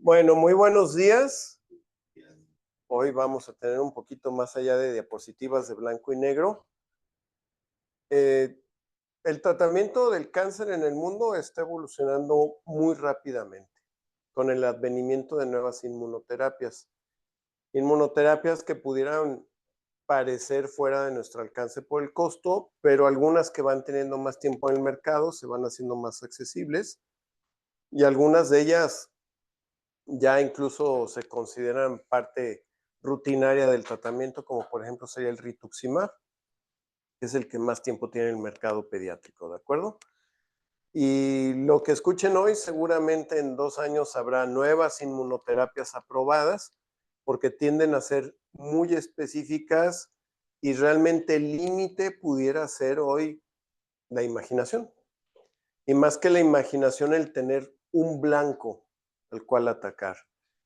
Bueno, muy buenos días. Hoy vamos a tener un poquito más allá de diapositivas de blanco y negro. Eh, el tratamiento del cáncer en el mundo está evolucionando muy rápidamente con el advenimiento de nuevas inmunoterapias. Inmunoterapias que pudieran parecer fuera de nuestro alcance por el costo, pero algunas que van teniendo más tiempo en el mercado se van haciendo más accesibles y algunas de ellas ya incluso se consideran parte rutinaria del tratamiento, como por ejemplo sería el rituximab, que es el que más tiempo tiene el mercado pediátrico, ¿de acuerdo? Y lo que escuchen hoy, seguramente en 2 años habrá nuevas inmunoterapias aprobadas, porque tienden a ser muy específicas y realmente el límite pudiera ser hoy la imaginación. Y más que la imaginación, el tener un blanco al cual atacar.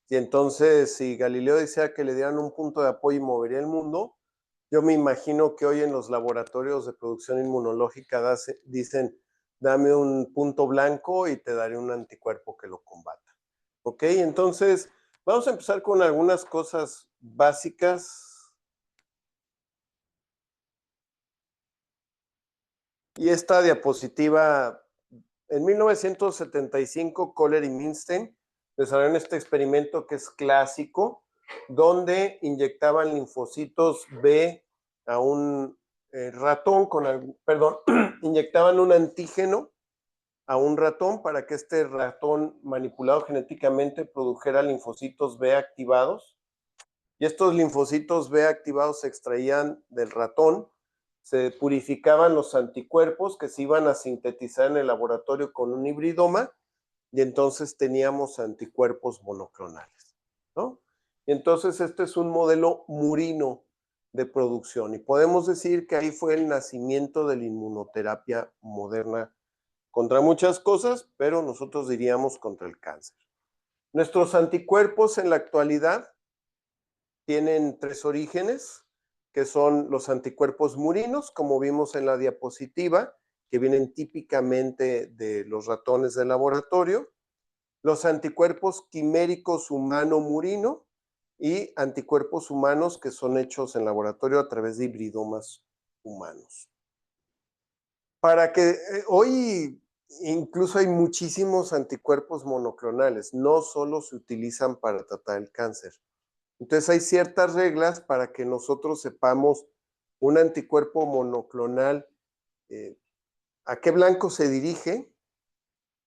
Y entonces, si Galileo decía que le dieran un punto de apoyo y movería el mundo, yo me imagino que hoy en los laboratorios de producción inmunológica dicen, dame un punto blanco y te daré un anticuerpo que lo combata. ¿Ok? Entonces, vamos a empezar con algunas cosas básicas. Y esta diapositiva, en 1975, Kohler y Milstein desarrollaron este experimento que es clásico, donde inyectaban linfocitos B a un ratón perdón, inyectaban un antígeno a un ratón para que este ratón manipulado genéticamente produjera linfocitos B activados. Y estos linfocitos B activados se extraían del ratón, se purificaban los anticuerpos que se iban a sintetizar en el laboratorio con un hibridoma y entonces teníamos anticuerpos monoclonales, ¿no? Y entonces este es un modelo murino de producción y podemos decir que ahí fue el nacimiento de la inmunoterapia moderna contra muchas cosas, pero nosotros diríamos contra el cáncer. Nuestros anticuerpos en la actualidad tienen 3 orígenes, que son los anticuerpos murinos, como vimos en la diapositiva, que vienen típicamente de los ratones de laboratorio, los anticuerpos quiméricos humano-murino y anticuerpos humanos que son hechos en laboratorio a través de hibridomas humanos. Para que hoy incluso hay muchísimos anticuerpos monoclonales, no solo se utilizan para tratar el cáncer. Entonces hay ciertas reglas para que nosotros sepamos un anticuerpo monoclonal, a qué blanco se dirige,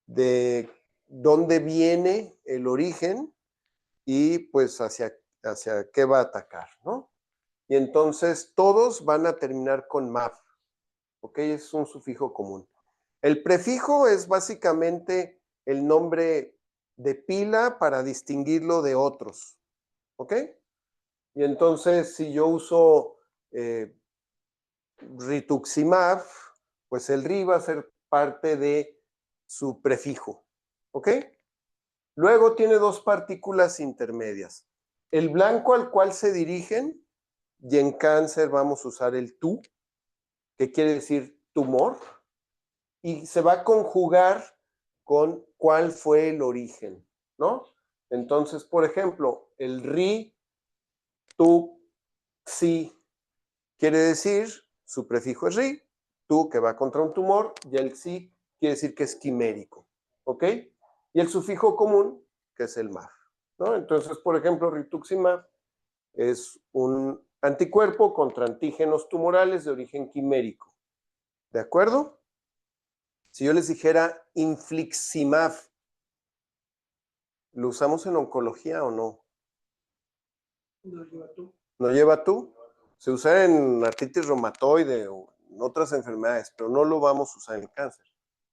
de dónde viene el origen y pues hacia qué va a atacar, ¿no? Y entonces todos van a terminar con MAF, ¿ok? Es un sufijo común. El prefijo es básicamente el nombre de pila para distinguirlo de otros, ¿ok? Y entonces, si yo uso rituximab, pues el ri va a ser parte de su prefijo, ¿ok? Luego tiene 2 partículas intermedias. El blanco al cual se dirigen, y en cáncer vamos a usar el tu, que quiere decir tumor, y se va a conjugar con cuál fue el origen, ¿no? Entonces, por ejemplo, el ri, tu, xi, quiere decir, su prefijo es ri, tu que va contra un tumor, y el xi quiere decir que es quimérico, ¿ok? Y el sufijo común, que es el MAF, ¿no? Entonces, por ejemplo, rituximab es un anticuerpo contra antígenos tumorales de origen quimérico, ¿de acuerdo? Si yo les dijera infliximab, ¿lo usamos en oncología o no? No lleva tú. ¿No lleva tú? Se usa en artritis reumatoide o en otras enfermedades, pero no lo vamos a usar en cáncer.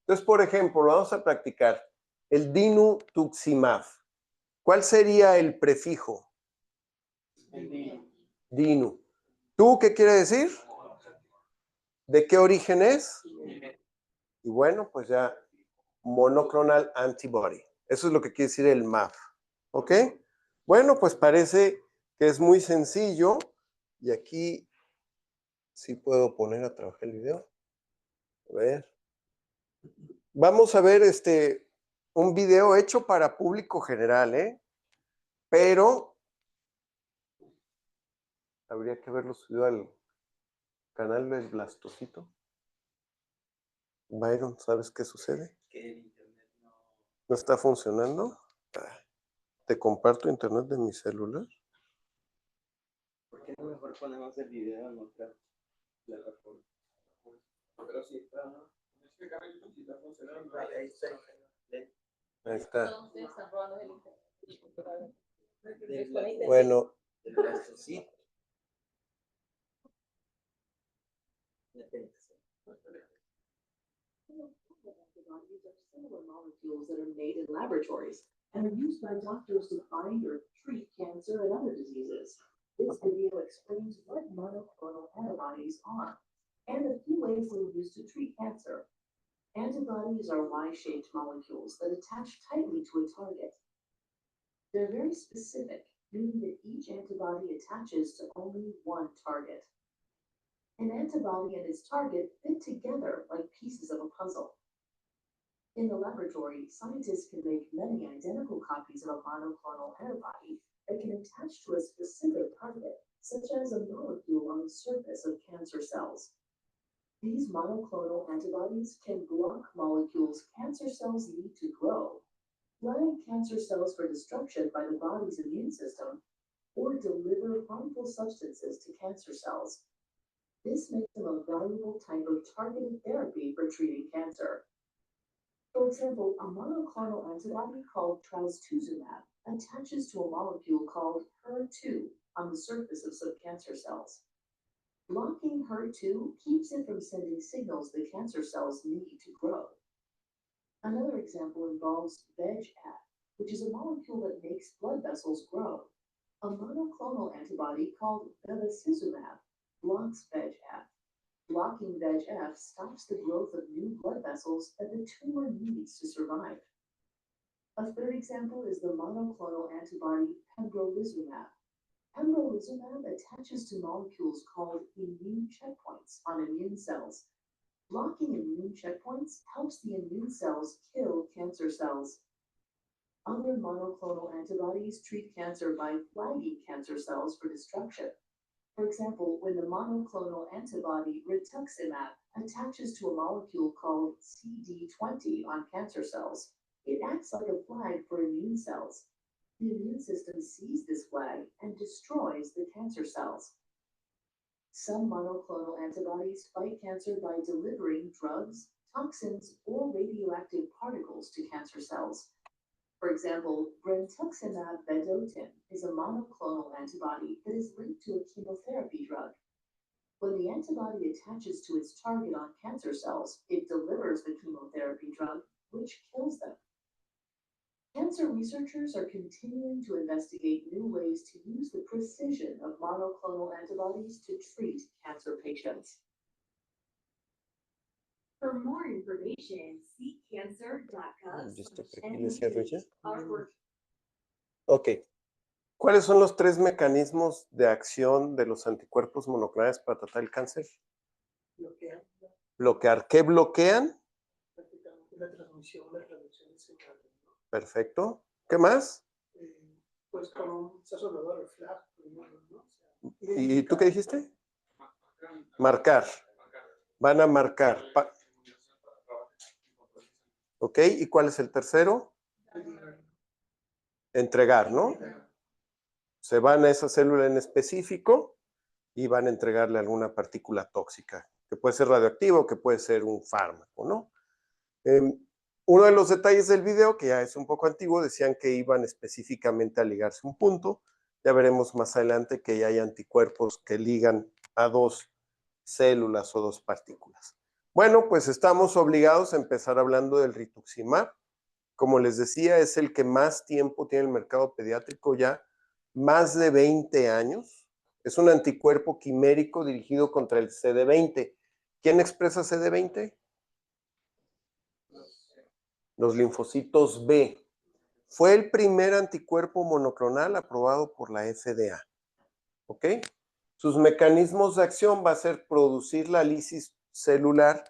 Entonces, por ejemplo, vamos a practicar el dinutuximab. ¿Cuál sería el prefijo? El dino. Dinu. ¿Tú qué quiere decir? ¿De qué origen es? Y bueno, pues ya monoclonal antibody. Eso es lo que quiere decir el MAF. ¿Ok? Bueno, pues parece que es muy sencillo. Y aquí sí puedo poner a trabajar el video. A ver. Vamos a ver un video hecho para público general, ¿eh? Pero habría que haberlo subido al canal del Blastocito. Byron, ¿sabes qué sucede? Que el internet no. ¿No está funcionando? ¿Te comparto internet de mi celular? ¿Por qué no mejor ponemos el video en otra plataforma? Pero sí está, ¿no? Es que acá en YouTube sí está funcionando. Ahí está. Ahí está. Entonces están robando el internet. Bueno, Sí. Antibodies are similar molecules that are made in laboratories and are used by doctors to find or treat cancer and other diseases. This video explains what monoclonal antibodies are and a few ways they are used to treat cancer. Antibodies are Y-shaped molecules that attach tightly to a target. They're very specific, meaning that each antibody attaches to only one target. An antibody and its target fit together like pieces of a puzzle. In the laboratory, scientists can make many identical copies of a monoclonal antibody that can attach to a specific target, such as a molecule on the surface of cancer cells. These monoclonal antibodies can block molecules cancer cells need to grow, flag cancer cells for destruction by the body's immune system, or deliver harmful substances to cancer cells. This makes them a valuable type of targeted therapy for treating cancer. For example, a monoclonal antibody called trastuzumab attaches to a molecule called HER2 on the surface of some cancer cells. Blocking HER2 keeps it from sending signals the cancer cells need to grow. Another example involves VEGF, which is a molecule that makes blood vessels grow. A monoclonal antibody called bevacizumab blocks VEGF. Blocking VEGF stops the growth of new blood vessels that the tumor needs to survive. A third example is the monoclonal antibody pembrolizumab. Pembrolizumab attaches to molecules called immune checkpoints on immune cells. Blocking immune checkpoints helps the immune cells kill cancer cells. Other monoclonal antibodies treat cancer by flagging cancer cells for destruction. For example, when the monoclonal antibody rituximab attaches to a molecule called CD20 on cancer cells, it acts like a flag for immune cells. The immune system sees this flag and destroys the cancer cells. Some monoclonal antibodies fight cancer by delivering drugs, toxins, or radioactive particles to cancer cells. For example, brentuximab vedotin is a monoclonal antibody that is linked to a chemotherapy drug. When the antibody attaches to its target on cancer cells, it delivers the chemotherapy drug, which kills them. Cancer researchers are continuing to investigate new ways to use the precision of monoclonal antibodies to treat cancer patients. For more information, see cancer.gov. ¿Listo? ¿Aquí le cierro ya? Artwork. Ok. ¿Cuáles son los tres mecanismos de acción de los anticuerpos monoclonales para tratar el cáncer? Bloquean Bloquear. ¿Qué bloquean? prácticamente la transmisión, la traducción de señales, ¿no? Perfecto. ¿Qué más? Pues con un sazonador el flag, primero, ¿no? O sea, ¿Y tú qué dijiste? Marcar. Van a marcar. Ok. ¿Y cuál es el tercero? Entregar, ¿no? Se van a esa célula en específico y van a entregarle alguna partícula tóxica, que puede ser radioactivo, que puede ser un fármaco, ¿no? Uno de los detalles del video, que ya es un poco antiguo, decían que iban específicamente a ligarse un punto. Ya veremos más adelante que ya hay anticuerpos que ligan a dos células o dos partículas. Bueno, pues estamos obligados a empezar hablando del rituximab. Como les decía, es el que más tiempo tiene el mercado pediátrico ya, más de 20 años. Es un anticuerpo quimérico dirigido contra el CD20. ¿Quién expresa CD20? Los linfocitos B. Fue el primer anticuerpo monoclonal aprobado por la FDA. ¿Ok? Sus mecanismos de acción va a ser producir la lisis celular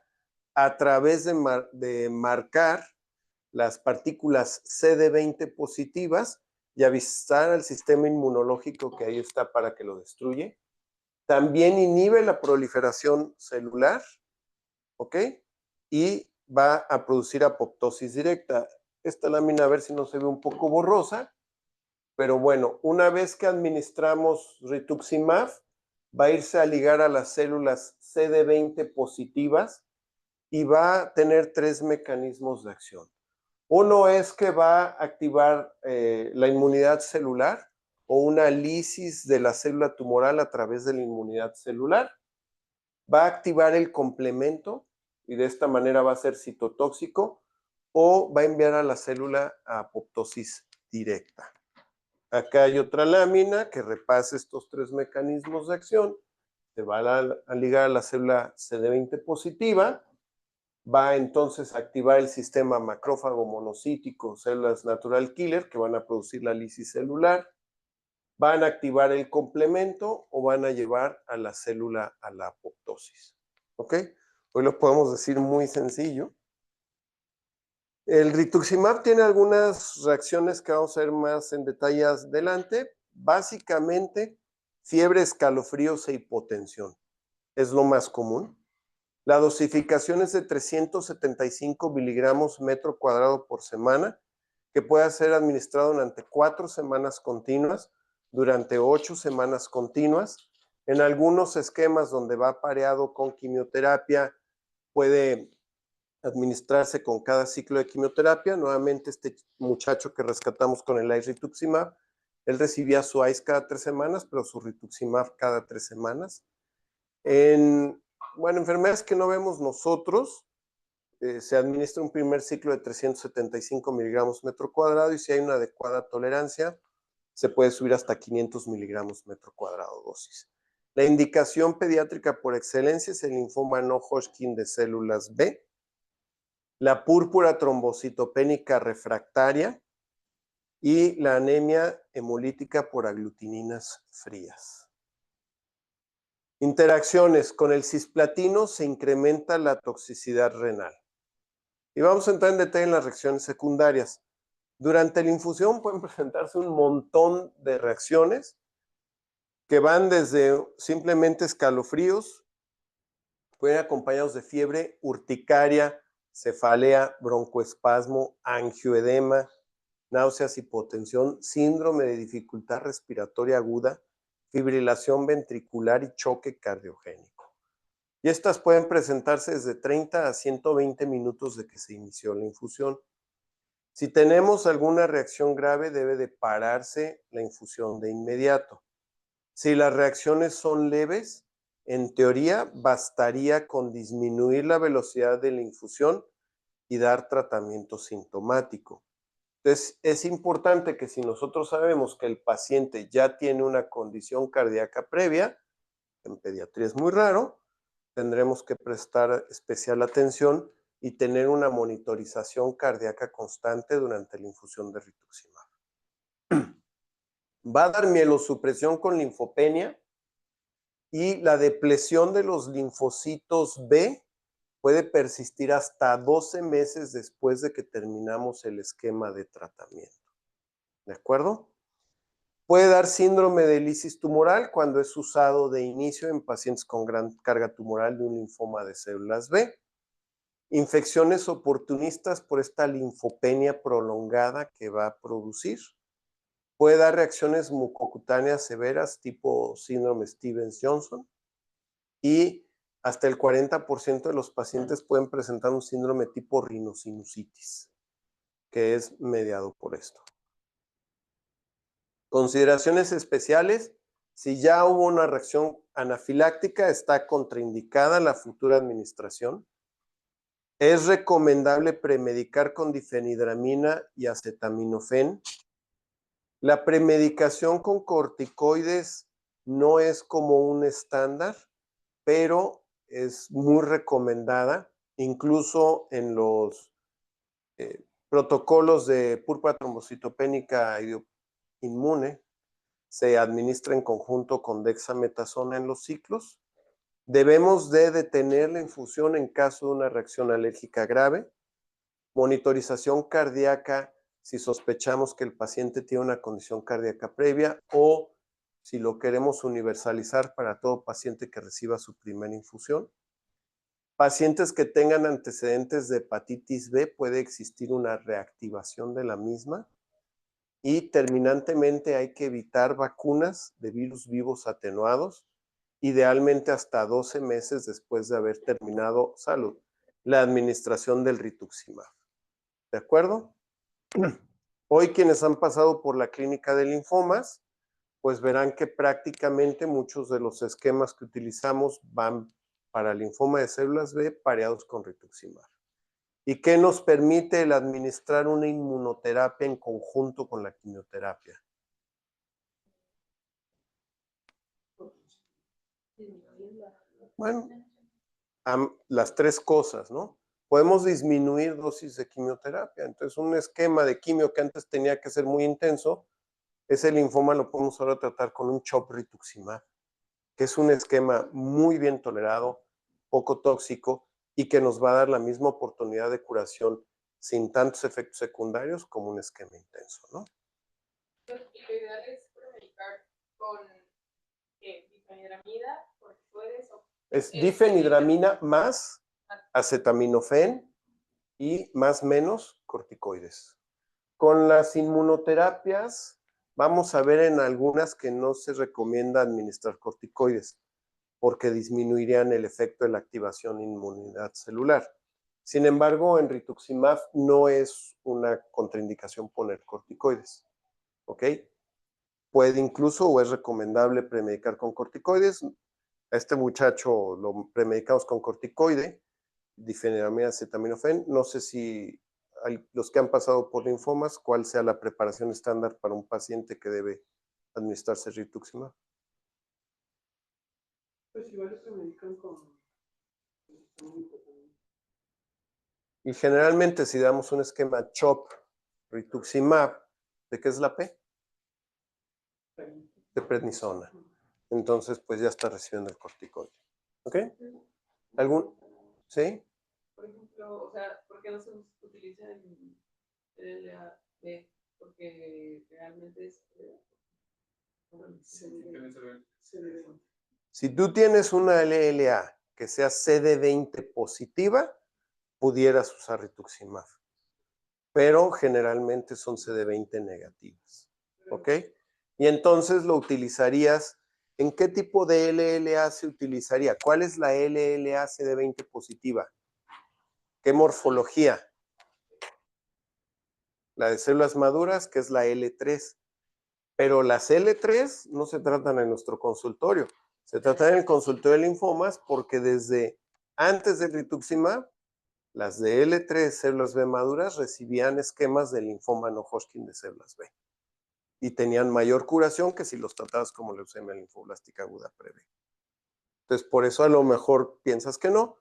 a través de marcar las partículas CD20 positivas y avisar al sistema inmunológico que ahí está para que lo destruye. También inhibe la proliferación celular, ¿ok? Y va a producir apoptosis directa. Esta lámina, a ver si no se ve un poco borrosa, pero bueno, una vez que administramos rituximab, va a irse a ligar a las células CD20 positivas y va a tener 3 mecanismos de acción. Uno es que va a activar la inmunidad celular o una lisis de la célula tumoral a través de la inmunidad celular. Va a activar el complemento y de esta manera va a ser citotóxico o va a enviar a la célula a apoptosis directa. Acá hay otra lámina que repasa estos 3 mecanismos de acción. Se va a ligar a la célula CD20 positiva. Va entonces a activar el sistema macrófago monocítico, células natural killer, que van a producir la lisis celular. Van a activar el complemento o van a llevar a la célula a la apoptosis. ¿Ok? Hoy lo podemos decir muy sencillo. El rituximab tiene algunas reacciones que vamos a ver más en detalle adelante. Básicamente, fiebre, escalofríos e hipotensión. Es lo más común. La dosificación es de 375 miligramos metro cuadrado por semana, que puede ser administrado durante 4 semanas continuas, durante 8 semanas continuas. En algunos esquemas donde va pareado con quimioterapia, puede administrarse con cada ciclo de quimioterapia. Nuevamente, este muchacho que rescatamos con el rituximab, él recibía su ICE cada 3 semanas, pero su rituximab cada 3 semanas. Bueno, enfermedades que no vemos nosotros, se administra un primer ciclo de 375 miligramos metro cuadrado y si hay una adecuada tolerancia, se puede subir hasta 500 miligramos metro cuadrado dosis. La indicación pediátrica por excelencia es el linfoma no Hodgkin de células B, la púrpura trombocitopénica refractaria y la anemia hemolítica por aglutininas frías. Interacciones con el cisplatino se incrementa la toxicidad renal. Y vamos a entrar en detalle en las reacciones secundarias. Durante la infusión pueden presentarse un montón de reacciones que van desde simplemente escalofríos, pueden ir acompañados de fiebre, urticaria, cefalea, broncoespasmo, angioedema, náuseas, hipotensión, síndrome de dificultad respiratoria aguda, fibrilación ventricular y choque cardiogénico. Y estas pueden presentarse desde 30 a 120 minutos de que se inició la infusión. Si tenemos alguna reacción grave, debe de pararse la infusión de inmediato. Si las reacciones son leves, en teoría bastaría con disminuir la velocidad de la infusión y dar tratamiento sintomático. Entonces, es importante que si nosotros sabemos que el paciente ya tiene una condición cardíaca previa, en pediatría es muy raro, tendremos que prestar especial atención y tener una monitorización cardíaca constante durante la infusión de rituximab. Va a dar mielosupresión con linfopenia y la depresión de los linfocitos B puede persistir hasta 12 meses después de que terminamos el esquema de tratamiento. ¿De acuerdo? Puede dar síndrome de lisis tumoral cuando es usado de inicio en pacientes con gran carga tumoral de un linfoma de células B. Infecciones oportunistas por esta linfopenia prolongada que va a producir. Puede dar reacciones mucocutáneas severas tipo síndrome Stevens-Johnson y hasta el 40% de los pacientes pueden presentar un síndrome tipo rinosinusitis, que es mediado por esto. Consideraciones especiales: si ya hubo una reacción anafiláctica, está contraindicada la futura administración. Es recomendable premedicar con difenhidramina y acetaminofén. La premedicación con corticoides no es como un estándar, pero es muy recomendada, incluso en los protocolos de púrpura trombocitopénica inmune, se administra en conjunto con dexametasona en los ciclos. Debemos de detener la infusión en caso de una reacción alérgica grave. monitorización cardíaca si sospechamos que el paciente tiene una condición cardíaca previa o si lo queremos universalizar para todo paciente que reciba su primera infusión. Pacientes que tengan antecedentes de hepatitis B, puede existir una reactivación de la misma. Y terminantemente hay que evitar vacunas de virus vivos atenuados, idealmente hasta 12 meses después de haber terminado, salud, la administración del rituximab. ¿De acuerdo? Hoy quienes han pasado por la clínica de linfomas, pues verán que prácticamente muchos de los esquemas que utilizamos van para linfoma de células B pareados con rituximab. ¿Y qué nos permite el administrar una inmunoterapia en conjunto con la quimioterapia? Bueno, las tres cosas, ¿no? Podemos disminuir dosis de quimioterapia. Entonces, un esquema de quimio que antes tenía que ser muy intenso, ese linfoma lo podemos ahora tratar con un CHOP rituximab, que es un esquema muy bien tolerado, poco tóxico y que nos va a dar la misma oportunidad de curación sin tantos efectos secundarios como un esquema intenso, ¿no? Lo ideal es premedicar con difenidramida, corticoides o... Es difenidramina más acetaminofén y más menos corticoides. Con las inmunoterapias, vamos a ver en algunas que no se recomienda administrar corticoides porque disminuirían el efecto de la activación de inmunidad celular. Sin embargo, en rituximab no es una contraindicación poner corticoides, ¿ok? Puede incluso o es recomendable premedicar con corticoides. A este muchacho lo premedicamos con corticoide, difenidramina acetaminofén. No sé si los que han pasado por linfomas, cuál sea la preparación estándar para un paciente que debe administrarse rituximab. Pues igual se medican con... Y generalmente si damos un esquema CHOP rituximab, ¿de qué es la P? De prednisona. Entonces, pues ya está recibiendo el corticoide. ¿Ok? ¿Algún? ¿Sí? Por ejemplo, o sea, ¿por qué no se utiliza el LLAB? Porque realmente es... Si tú tienes una LLA que sea CD20 positiva, pudieras usar rituximab. Pero generalmente son CD20 negativas. ¿Ok? Y entonces lo utilizarías. ¿En qué tipo de LLA se utilizaría? ¿Cuál es la LLA CD20 positiva? ¿Qué morfología? La de células maduras, que es la L3. Pero las L3 no se tratan en nuestro consultorio. Se tratan en el consultorio de linfomas porque desde antes del rituximab, las de L3 células B maduras recibían esquemas de linfoma no Hodgkin de células B. Y tenían mayor curación que si los tratabas como leucemia linfoblástica aguda previa. Entonces, por eso a lo mejor piensas que no,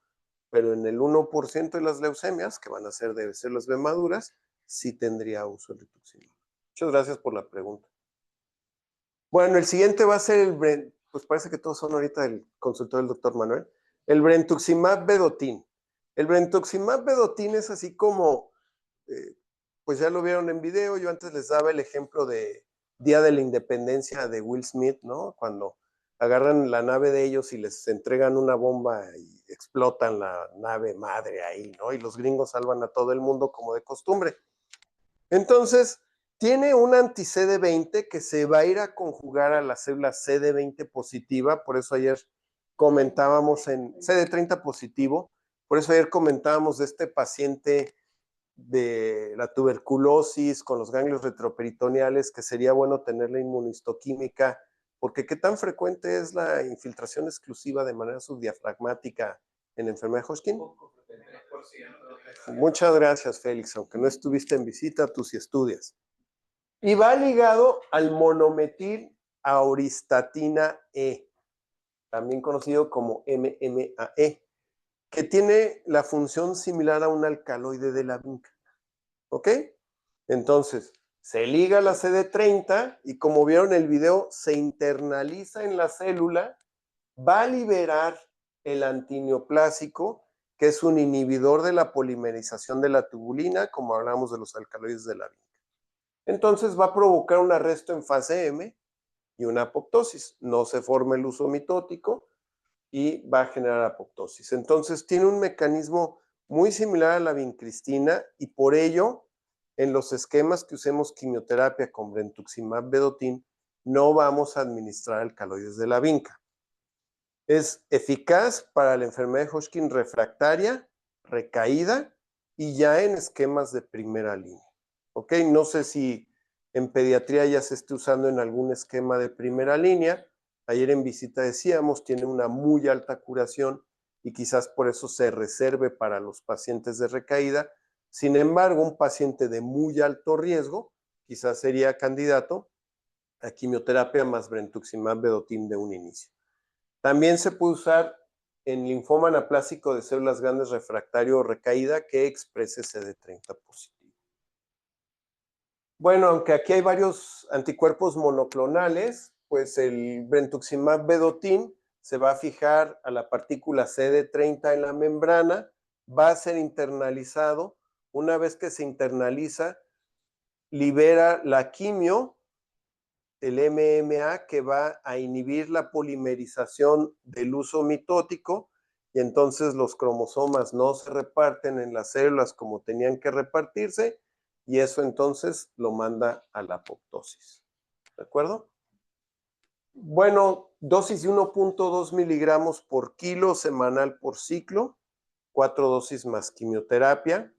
pero en el 1% de las leucemias, que van a ser de células B maduras, sí tendría uso el rituximab. Muchas gracias por la pregunta. Bueno, el siguiente va a ser pues parece que todos son ahorita del consultorio del doctor Manuel, el brentuximab vedotin. El brentuximab vedotin es así como, pues ya lo vieron en video, yo antes les daba el ejemplo de Día de la Independencia de Will Smith, ¿no? Cuando agarran la nave de ellos y les entregan una bomba y explotan la nave madre ahí, ¿no? Y los gringos salvan a todo el mundo como de costumbre. Entonces, tiene un anti-CD20 que se va a ir a conjugar a la célula CD20 positiva, por eso ayer comentábamos en CD30 positivo, por eso ayer comentábamos de este paciente de la tuberculosis con los ganglios retroperitoneales, que sería bueno tener la inmunistoquímica, porque ¿qué tan frecuente es la infiltración exclusiva de manera subdiafragmática en enfermedad de Hodgkin? Muchas gracias, Félix, aunque no estuviste en visita, tú sí estudias. Y va ligado al monometil auristatina E, también conocido como MMAE, que tiene la función similar a un alcaloide de la vinca. ¿Ok? Entonces, se liga a la CD30 y como vieron en el video, se internaliza en la célula, va a liberar el antineoplásico que es un inhibidor de la polimerización de la tubulina, como hablamos de los alcaloides de la vinca. Entonces va a provocar un arresto en fase M y una apoptosis. No se forma el uso mitótico y va a generar apoptosis. Entonces tiene un mecanismo muy similar a la vincristina y por ello en los esquemas que usemos quimioterapia con brentuximab vedotin no vamos a administrar alcaloides de la vinca. Es eficaz para la enfermedad de Hodgkin refractaria, recaída y ya en esquemas de primera línea. ¿Ok? No sé si en pediatría ya se esté usando en algún esquema de primera línea. Ayer en visita decíamos, tiene una muy alta curación y quizás por eso se reserve para los pacientes de recaída. Sin embargo, un paciente de muy alto riesgo quizás sería candidato a quimioterapia más brentuximab vedotin de un inicio. También se puede usar en linfoma anaplásico de células grandes refractario o recaída que exprese CD30 positivo. Bueno, aunque aquí hay varios anticuerpos monoclonales, pues el brentuximab vedotin se va a fijar a la partícula CD30 en la membrana, va a ser internalizado. Una vez que se internaliza, libera la quimio, el MMA, que va a inhibir la polimerización del uso mitótico y entonces los cromosomas no se reparten en las células como tenían que repartirse y eso entonces lo manda a la apoptosis. ¿De acuerdo? Bueno, dosis de 1.2 miligramos por kilo semanal por ciclo, 4 dosis más quimioterapia.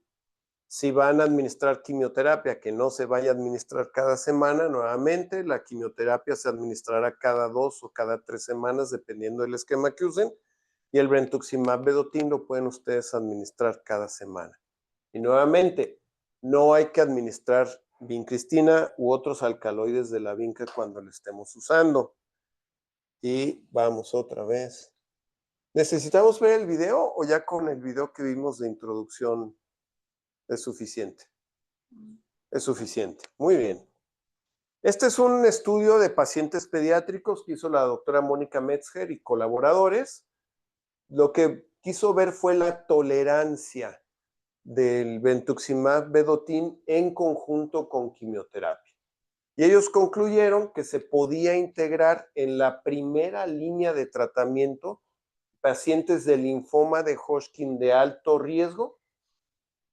Si van a administrar quimioterapia, que no se vaya a administrar cada semana, nuevamente, la quimioterapia se administrará cada 2 o cada 3 semanas, dependiendo del esquema que usen, y el brentuximab vedotin lo pueden ustedes administrar cada semana. Y nuevamente, no hay que administrar vincristina u otros alcaloides de la vinca cuando lo estemos usando. Y vamos otra vez. ¿Necesitamos ver el video o ya con el video que vimos de introducción es suficiente? Es suficiente. Muy bien. Este es un estudio de pacientes pediátricos que hizo la doctora Mónica Metzger y colaboradores. Lo que quiso ver fue la tolerancia del brentuximab vedotin en conjunto con quimioterapia. Y ellos concluyeron que se podía integrar en la primera línea de tratamiento pacientes de linfoma de Hodgkin de alto riesgo,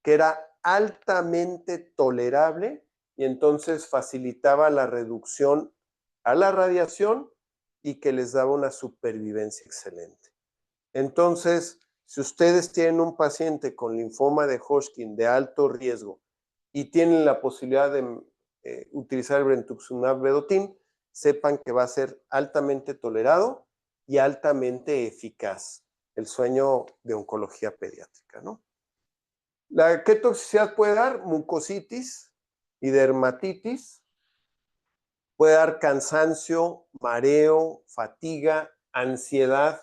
que era altamente tolerable y entonces facilitaba la reducción a la radiación y que les daba una supervivencia excelente. Entonces, si ustedes tienen un paciente con linfoma de Hodgkin de alto riesgo y tienen la posibilidad de utilizar el brentuximab vedotin, sepan que va a ser altamente tolerado y altamente eficaz. El sueño de oncología pediátrica, ¿no? ¿Qué toxicidad puede dar? Mucositis y dermatitis. Puede dar cansancio, mareo, fatiga, ansiedad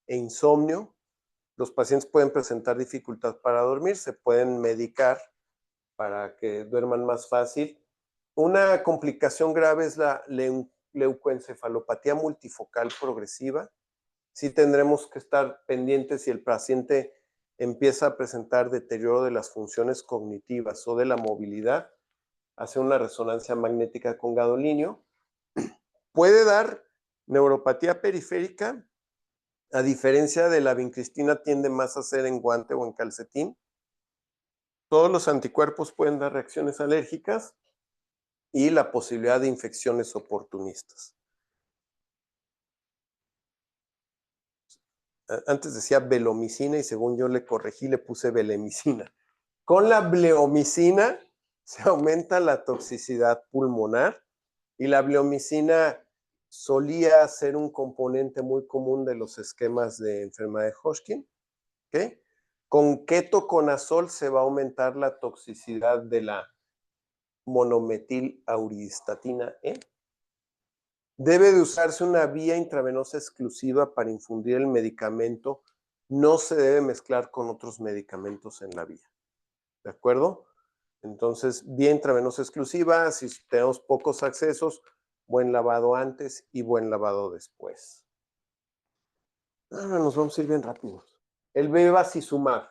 e insomnio. Los pacientes pueden presentar dificultad para dormir, se pueden medicar para que duerman más fácil. Una complicación grave es la leucoencefalopatía multifocal progresiva. Sí tendremos que estar pendientes si el paciente empieza a presentar deterioro de las funciones cognitivas o de la movilidad, hace una resonancia magnética con gadolinio. Puede dar neuropatía periférica, a diferencia de la vincristina, tiende más a ser en guante o en calcetín. Todos los anticuerpos pueden dar reacciones alérgicas y la posibilidad de infecciones oportunistas. Antes decía belomicina y según yo le corregí, le puse belemicina. Con la bleomicina se aumenta la toxicidad pulmonar y la bleomicina solía ser un componente muy común de los esquemas de enfermedad de Hodgkin. ¿Okay? Con ketoconazol se va a aumentar la toxicidad de la monometil-auristatina E. Debe de usarse una vía intravenosa exclusiva para infundir el medicamento. No se debe mezclar con otros medicamentos en la vía. ¿De acuerdo? Entonces, vía intravenosa exclusiva, si tenemos pocos accesos, buen lavado antes y buen lavado después. Ahora nos vamos a ir bien rápidos. El bevacizumab.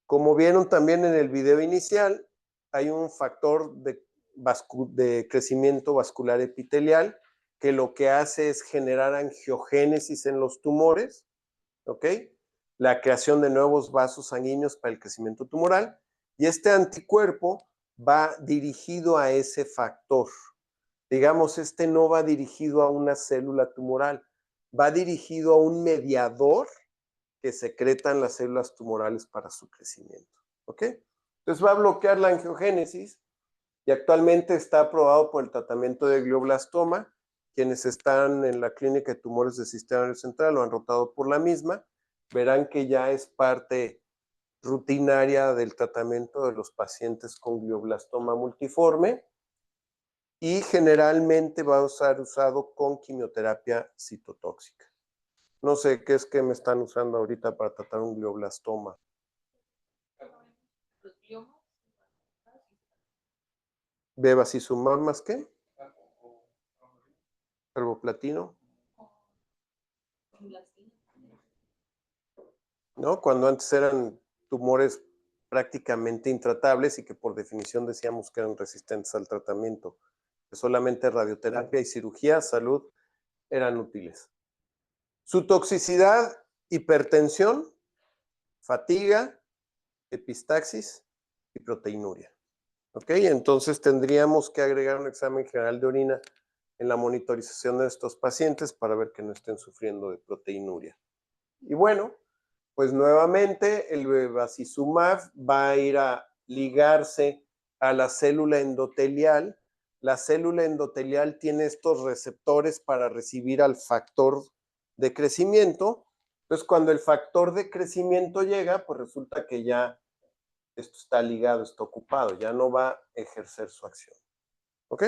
Como vieron también en el video inicial, hay un factor de crecimiento vascular epitelial que lo que hace es generar angiogénesis en los tumores, ¿ok? La creación de nuevos vasos sanguíneos para el crecimiento tumoral, y este anticuerpo va dirigido a ese factor. Digamos, este no va dirigido a una célula tumoral, va dirigido a un mediador que secretan las células tumorales para su crecimiento, ¿ok? Entonces va a bloquear la angiogénesis y actualmente está aprobado por el tratamiento de glioblastoma. Quienes están en la clínica de tumores del sistema nervioso central lo han rotado por la misma, verán que ya es parte rutinaria del tratamiento de los pacientes con glioblastoma multiforme y generalmente va a ser usado con quimioterapia citotóxica. No sé qué es que me están usando ahorita para tratar un glioblastoma. Los gliomas. Bevacizumab más qué? Carboplatino. ¿No? Cuando antes eran tumores prácticamente intratables y que por definición decíamos que eran resistentes al tratamiento. Que solamente radioterapia y cirugía, salud, eran útiles. Su toxicidad, hipertensión, fatiga, epistaxis y proteinuria. ¿Ok? Entonces tendríamos que agregar un examen general de orina en la monitorización de estos pacientes para ver que no estén sufriendo de proteinuria. Y bueno, pues nuevamente el bevacizumab va a ir a ligarse a la célula endotelial. La célula endotelial tiene estos receptores para recibir al factor de crecimiento. Entonces, cuando el factor de crecimiento llega, pues resulta que ya esto está ligado, está ocupado, ya no va a ejercer su acción. ¿Ok?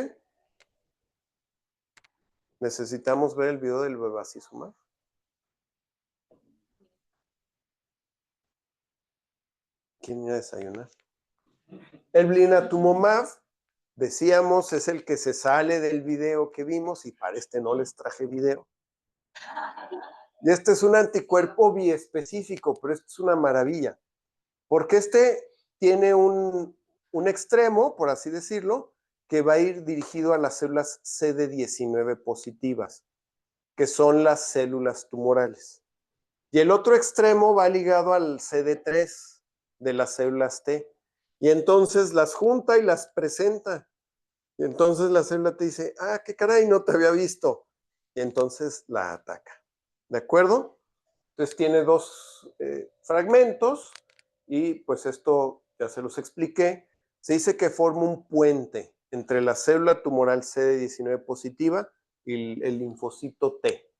Necesitamos ver el video del bevacizumab. ¿Quién iba a desayunar? El blinatumomab, decíamos, es el que se sale del video que vimos y para este no les traje video. Y este es un anticuerpo biespecífico, pero esto es una maravilla, porque este tiene un extremo, por así decirlo, que va a ir dirigido a las células CD19 positivas, que son las células tumorales. Y el otro extremo va ligado al CD3 de las células T. Y entonces las junta y las presenta. Y entonces la célula te dice, ah, qué caray, no te había visto. Y entonces la ataca. ¿De acuerdo? Entonces tiene dos fragmentos y pues esto ya se los expliqué. Se dice que forma un puente entre la célula tumoral CD19 positiva y el linfocito T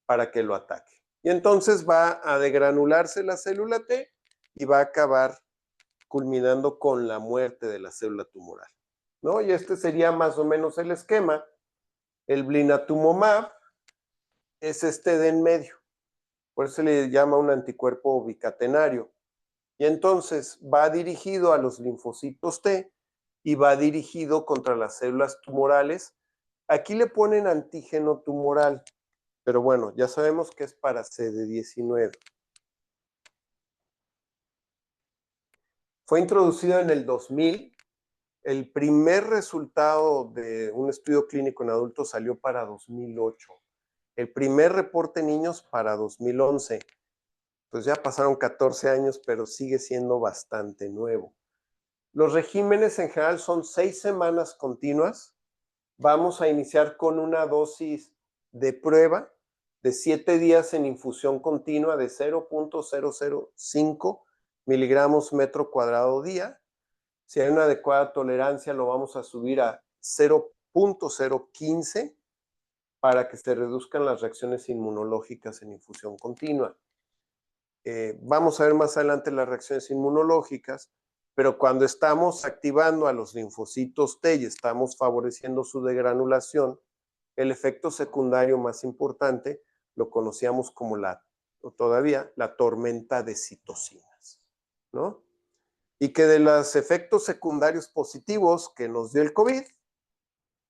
para que lo ataque. Y entonces va a degranularse la célula T y va a acabar culminando con la muerte de la célula tumoral, ¿no? Y este sería más o menos el esquema. El blinatumomab es este de en medio, por eso se le llama un anticuerpo bicatenario. Y entonces va dirigido a los linfocitos T y va dirigido contra las células tumorales. Aquí le ponen antígeno tumoral, pero bueno, ya sabemos que es para CD19. Fue introducido en el 2000. El primer resultado de un estudio clínico en adultos salió para 2008. El primer reporte en niños para 2011. Pues ya pasaron 14 años, pero sigue siendo bastante nuevo. Los regímenes en general son 6 semanas continuas. Vamos a iniciar con una dosis de prueba de 7 días en infusión continua de 0.005 miligramos metro cuadrado día. Si hay una adecuada tolerancia, lo vamos a subir a 0.015 para que se reduzcan las reacciones inmunológicas en infusión continua. Vamos a ver más adelante las reacciones inmunológicas, pero cuando estamos activando a los linfocitos T y estamos favoreciendo su degranulación, el efecto secundario más importante lo conocíamos como todavía la tormenta de citocinas, ¿no? Y que de los efectos secundarios positivos que nos dio el COVID,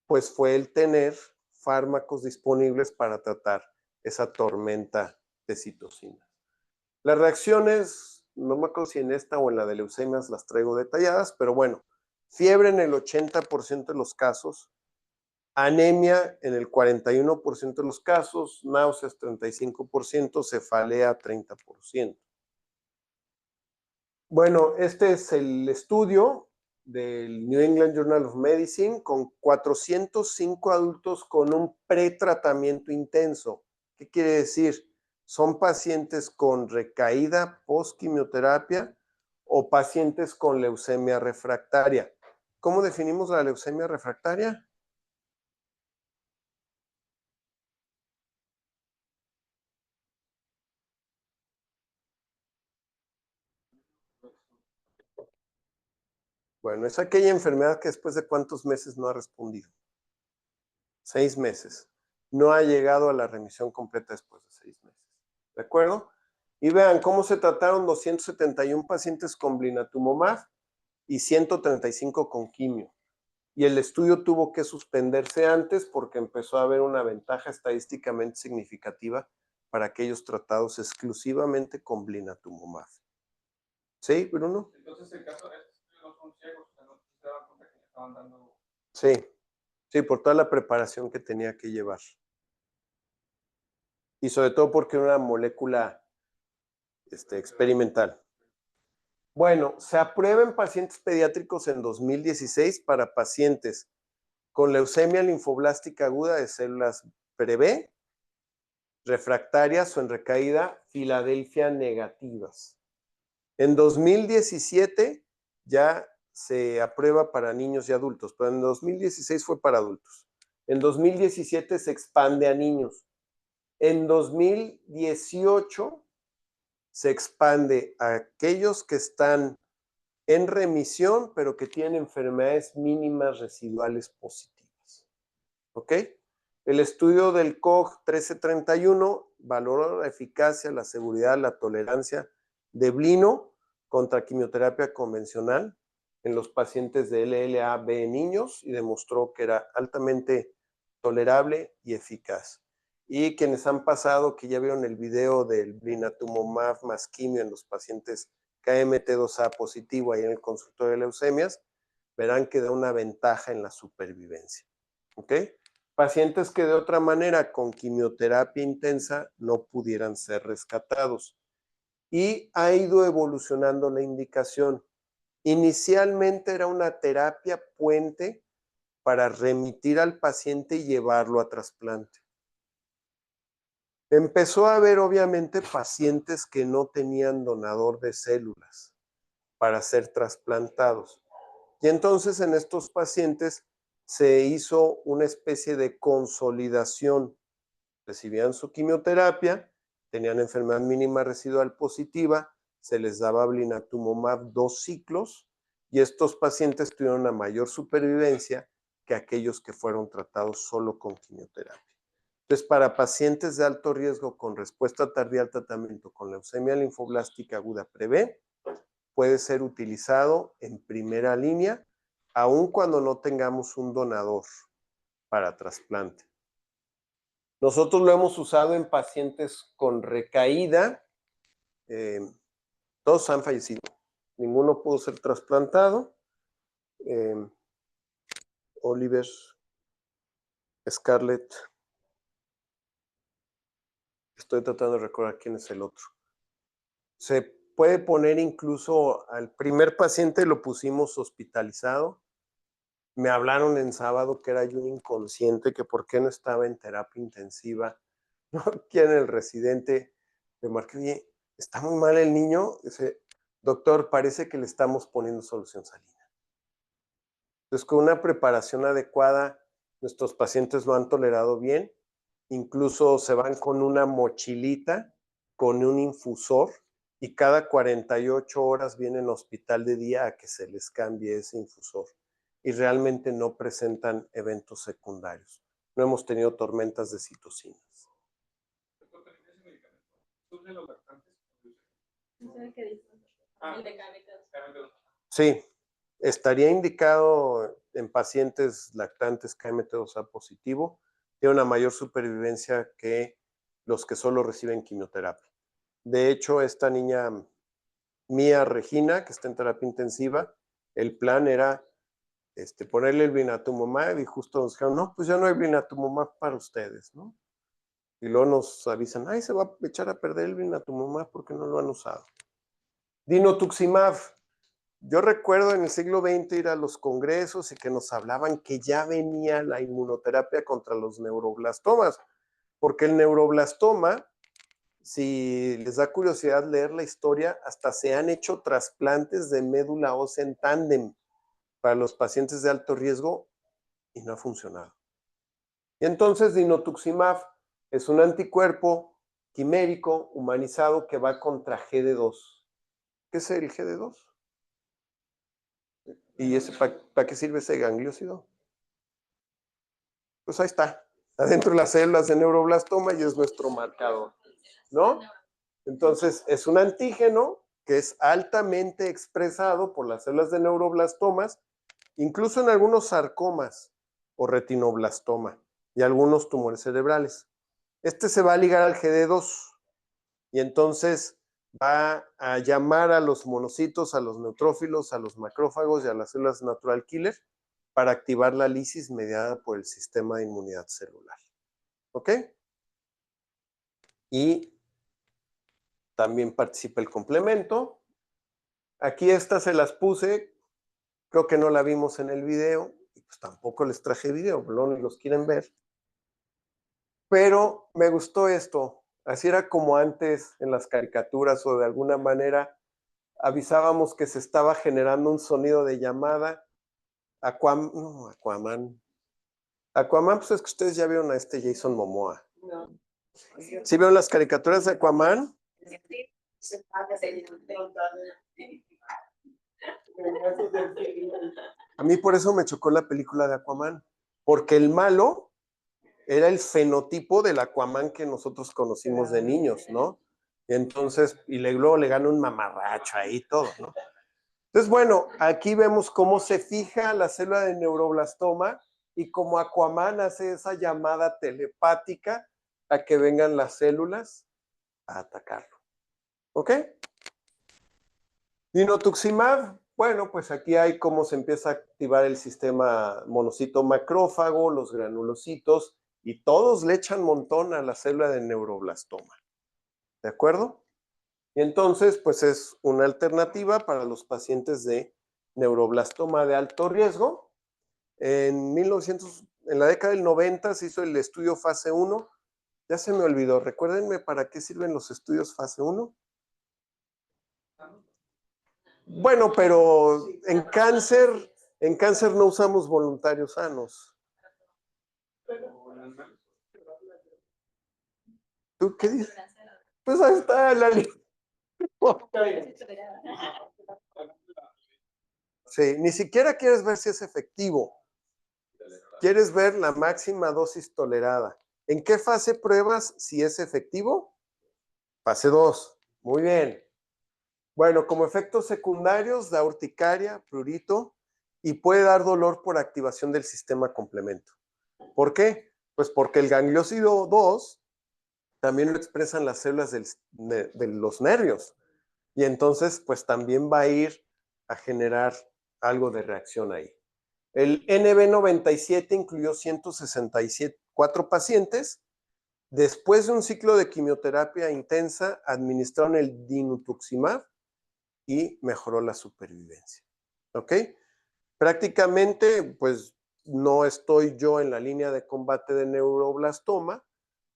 pues fue el tener fármacos disponibles para tratar esa tormenta de citocinas. Las reacciones, no me acuerdo si en esta o en la de leucemias las traigo detalladas, pero bueno, fiebre en el 80% de los casos, anemia en el 41% de los casos, náuseas 35%, cefalea 30%. Bueno, este es el estudio del New England Journal of Medicine con 405 adultos con un pretratamiento intenso. ¿Qué quiere decir? Son pacientes con recaída post-quimioterapia o pacientes con leucemia refractaria. ¿Cómo definimos la leucemia refractaria? Bueno, es aquella enfermedad que después de cuántos meses no ha respondido. 6 meses. No ha llegado a la remisión completa después de 6 meses. ¿De acuerdo? Y vean cómo se trataron 271 pacientes con blinatumomab y 135 con quimio. Y el estudio tuvo que suspenderse antes porque empezó a haber una ventaja estadísticamente significativa para aquellos tratados exclusivamente con blinatumomab. ¿Sí, Bruno? Entonces, el caso de estos no son ciegos, o sea, no se daban cuenta que le estaban dando. Sí, sí, por toda la preparación que tenía que llevar. Y sobre todo porque era una molécula experimental. Bueno, se aprueba en pacientes pediátricos en 2016 para pacientes con leucemia linfoblástica aguda de células pre-B, refractarias o en recaída Filadelfia negativas. En 2017 ya se aprueba para niños y adultos, pero en 2016 fue para adultos. En 2017 se expande a niños. En 2018 se expande a aquellos que están en remisión, pero que tienen enfermedades mínimas residuales positivas. ¿Ok? El estudio del COG 1331 valoró la eficacia, la seguridad, la tolerancia de blino contra quimioterapia convencional en los pacientes de LLA-B en niños y demostró que era altamente tolerable y eficaz. Y quienes han pasado, que ya vieron el video del blinatumomab más quimio en los pacientes KMT2A positivo ahí en el consultorio de leucemias, verán que da una ventaja en la supervivencia. ¿Ok? Pacientes que de otra manera con quimioterapia intensa no pudieran ser rescatados. Y ha ido evolucionando la indicación. Inicialmente era una terapia puente para remitir al paciente y llevarlo a trasplante. Empezó a haber obviamente pacientes que no tenían donador de células para ser trasplantados. Y entonces en estos pacientes se hizo una especie de consolidación. Recibían su quimioterapia, tenían enfermedad mínima residual positiva, se les daba blinatumomab 2 ciclos y estos pacientes tuvieron una mayor supervivencia que aquellos que fueron tratados solo con quimioterapia. Entonces, para pacientes de alto riesgo con respuesta tardía al tratamiento con leucemia linfoblástica aguda pre-B, puede ser utilizado en primera línea, aun cuando no tengamos un donador para trasplante. Nosotros lo hemos usado en pacientes con recaída. Todos han fallecido. Ninguno pudo ser trasplantado. Oliver, Scarlett. Estoy tratando de recordar quién es el otro. Se puede poner incluso al primer paciente, lo pusimos hospitalizado. Me hablaron en sábado que era yo un inconsciente, que por qué no estaba en terapia intensiva. ¿No? ¿Quién el residente? Le marqué, oye, ¿está muy mal el niño? Dice, doctor, parece que le estamos poniendo solución salina. Entonces, con una preparación adecuada, nuestros pacientes lo han tolerado bien. Incluso se van con una mochilita, con un infusor, y cada 48 horas vienen al hospital de día a que se les cambie ese infusor. Y realmente no presentan eventos secundarios. No hemos tenido tormentas de citocinas. Sí, estaría indicado en pacientes lactantes KMT2A positivo, tiene una mayor supervivencia que los que solo reciben quimioterapia. De hecho, esta niña Mía Regina, que está en terapia intensiva, el plan era ponerle el blinatumomab y justo nos dijeron, no, pues ya no hay blinatumomab para ustedes, ¿no? Y luego nos avisan, ay, se va a echar a perder el blinatumomab porque no lo han usado. Dinutuximab. Yo recuerdo en el siglo XX ir a los congresos y que nos hablaban que ya venía la inmunoterapia contra los neuroblastomas, porque el neuroblastoma, si les da curiosidad leer la historia, hasta se han hecho trasplantes de médula ósea en tándem para los pacientes de alto riesgo y no ha funcionado. Y entonces dinutuximab es un anticuerpo quimérico humanizado que va contra GD2. ¿Qué es el GD2? ¿Y para qué sirve ese gangliósido? Pues ahí está, adentro de las células de neuroblastoma y es nuestro marcador, ¿no? Entonces, es un antígeno que es altamente expresado por las células de neuroblastomas, incluso en algunos sarcomas o retinoblastoma y algunos tumores cerebrales. Este se va a ligar al GD2 y entonces va a llamar a los monocitos, a los neutrófilos, a los macrófagos y a las células natural killer para activar la lisis mediada por el sistema de inmunidad celular. ¿Ok? Y también participa el complemento. Aquí estas se las puse, creo que no la vimos en el video, y pues tampoco les traje video, no los quieren ver. Pero me gustó esto, así era como antes en las caricaturas o de alguna manera avisábamos que se estaba generando un sonido de llamada. Aquaman. Aquaman, pues es que ustedes ya vieron a Jason Momoa. No. ¿Sí vieron las caricaturas de Aquaman? A mí por eso me chocó la película de Aquaman, porque el malo era el fenotipo del Aquaman que nosotros conocimos de niños, ¿no? Entonces, y luego le gana un mamarracho ahí y todo, ¿no? Entonces, bueno, aquí vemos cómo se fija la célula de neuroblastoma y cómo Aquaman hace esa llamada telepática a que vengan las células a atacarlo. ¿Ok? Dinutuximab, bueno, pues aquí hay cómo se empieza a activar el sistema monocito macrófago, los granulocitos, y todos le echan montón a la célula de neuroblastoma. ¿De acuerdo? Y entonces, pues es una alternativa para los pacientes de neuroblastoma de alto riesgo. En la década del 90 se hizo el estudio fase 1. Ya se me olvidó. Recuérdenme para qué sirven los estudios fase 1. Bueno, pero en cáncer no usamos voluntarios sanos. ¿Tú qué dices? Pues ahí está la lista. Sí, ni siquiera quieres ver si es efectivo. Quieres ver la máxima dosis tolerada. ¿En qué fase pruebas si es efectivo? Fase 2. Muy bien. Bueno, como efectos secundarios da urticaria, prurito y puede dar dolor por activación del sistema complemento. ¿Por qué? Pues porque el gangliósido 2 también lo expresan las células de los nervios. Y entonces, pues también va a ir a generar algo de reacción ahí. El NB97 incluyó 164 pacientes. Después de un ciclo de quimioterapia intensa, administraron el dinutuximab y mejoró la supervivencia. ¿Ok? Prácticamente, pues no estoy yo en la línea de combate de neuroblastoma,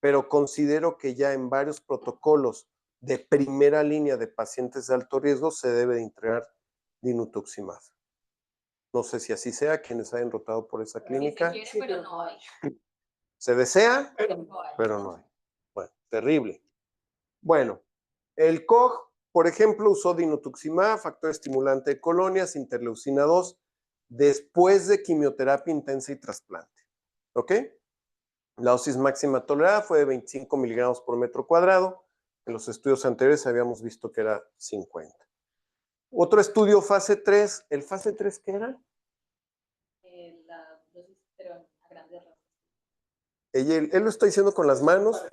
pero considero que ya en varios protocolos de primera línea de pacientes de alto riesgo se debe de entregar dinutuximab. No sé si así sea, quienes hayan rotado por esa clínica. Se quiere, pero no hay. Se desea, Pero no hay. pero no hay. Bueno, terrible. Bueno, el COG, por ejemplo, usó dinutuximab, factor estimulante de colonias, interleucina 2, después de quimioterapia intensa y trasplante. ¿Ok? La dosis máxima tolerada fue de 25 miligramos por metro cuadrado. En los estudios anteriores habíamos visto que era 50. Otro estudio, fase 3. ¿El fase 3 qué era? La dosis, pero a grandes rasgos. Él lo está diciendo con las manos.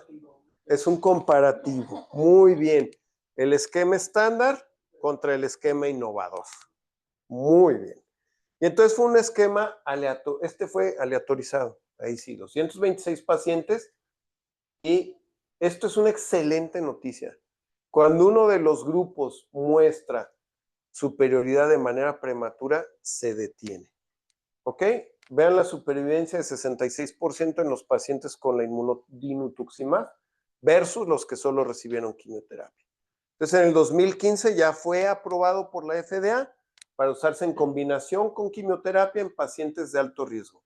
Es un comparativo. Muy bien. El esquema estándar contra el esquema innovador. Muy bien. Y entonces fue un esquema aleatorio. Este fue aleatorizado. Ahí sí, 226 pacientes. Y esto es una excelente noticia. Cuando uno de los grupos muestra superioridad de manera prematura, se detiene. ¿Ok? Vean la supervivencia de 66% en los pacientes con la inmunodinutuximab versus los que solo recibieron quimioterapia. Entonces, en el 2015 ya fue aprobado por la FDA para usarse en combinación con quimioterapia en pacientes de alto riesgo,